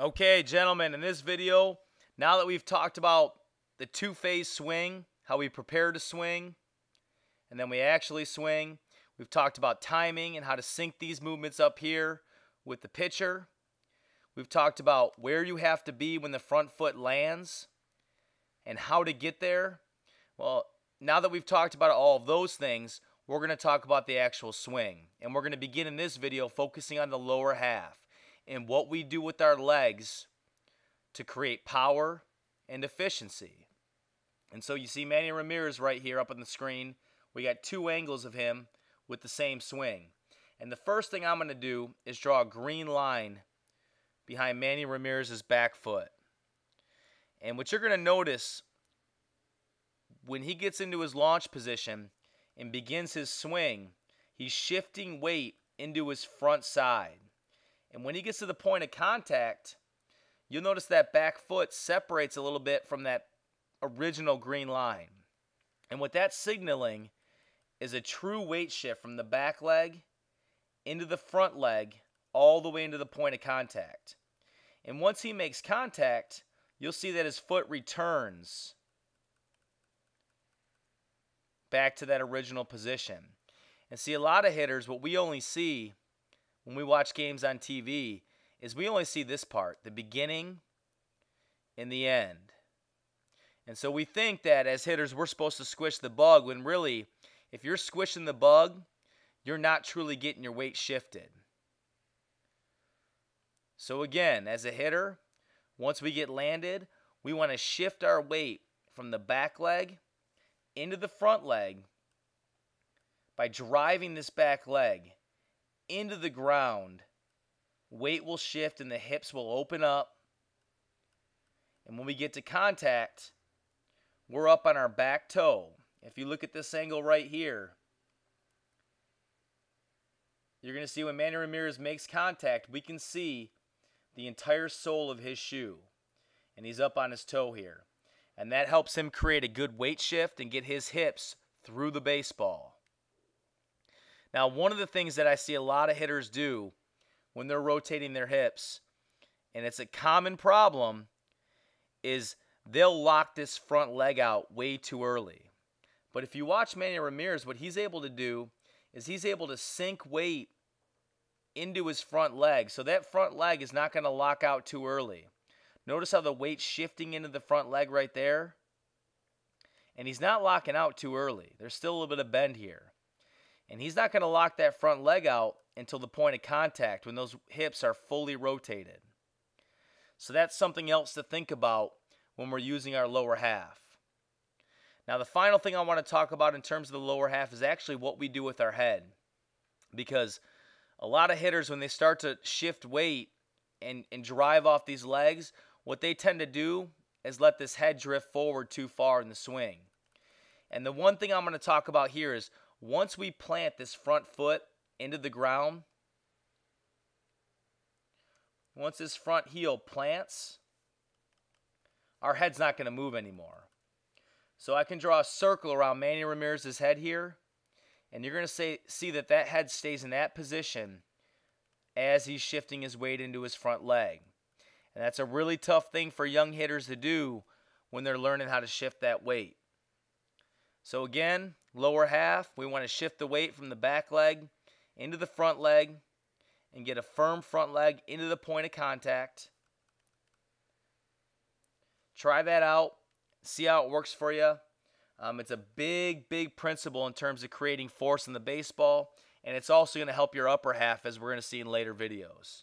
Okay, gentlemen, in this video, now that we've talked about the two-phase swing, how we prepare to swing, and then we actually swing, we've talked about timing and how to sync these movements up here with the pitcher. We've talked about where you have to be when the front foot lands and how to get there. Well, now that we've talked about all of those things, we're going to talk about the actual swing. And we're going to begin in this video focusing on the lower half and what we do with our legs to create power and efficiency. And so you see Manny Ramirez right here up on the screen. We got two angles of him with the same swing. And the first thing I'm going to do is draw a green line behind Manny Ramirez's back foot. And what you're going to notice when he gets into his launch position and begins his swing, he's shifting weight into his front side. And when he gets to the point of contact, you'll notice that back foot separates a little bit from that original green line. And what that's signaling is a true weight shift from the back leg into the front leg all the way into the point of contact. And once he makes contact, you'll see that his foot returns back to that original position. And see, a lot of hitters, what we only see when we watch games on TV is we only see this part, the beginning and the end. And so we think that as hitters we're supposed to squish the bug, when really, if you're squishing the bug, you're not truly getting your weight shifted. So again, as a hitter, once we get landed, we want to shift our weight from the back leg into the front leg by driving this back leg into the ground. Weight will shift and the hips will open up. And when we get to contact, we're up on our back toe. If you look at this angle right here, you're going to see when Manny Ramirez makes contact, we can see the entire sole of his shoe. And he's up on his toe here. And that helps him create a good weight shift and get his hips through the baseball. Now, one of the things that I see a lot of hitters do when they're rotating their hips, and it's a common problem, is they'll lock this front leg out way too early. But if you watch Manny Ramirez, what he's able to do is he's able to sink weight into his front leg, so that front leg is not going to lock out too early. Notice how the weight's shifting into the front leg right there? And he's not locking out too early. There's still a little bit of bend here. And he's not going to lock that front leg out until the point of contact when those hips are fully rotated. So that's something else to think about when we're using our lower half. Now the final thing I want to talk about in terms of the lower half is actually what we do with our head. Because a lot of hitters, when they start to shift weight and drive off these legs, what they tend to do is let this head drift forward too far in the swing. And the one thing I'm going to talk about here is once we plant this front foot into the ground, once this front heel plants, our head's not going to move anymore. So I can draw a circle around Manny Ramirez's head here, and you're going to see that that head stays in that position as he's shifting his weight into his front leg. And that's a really tough thing for young hitters to do when they're learning how to shift that weight. So again, lower half, we want to shift the weight from the back leg into the front leg and get a firm front leg into the point of contact. Try that out. See how it works for you. It's a big principle in terms of creating force in the baseball, and it's also going to help your upper half, as we're going to see in later videos.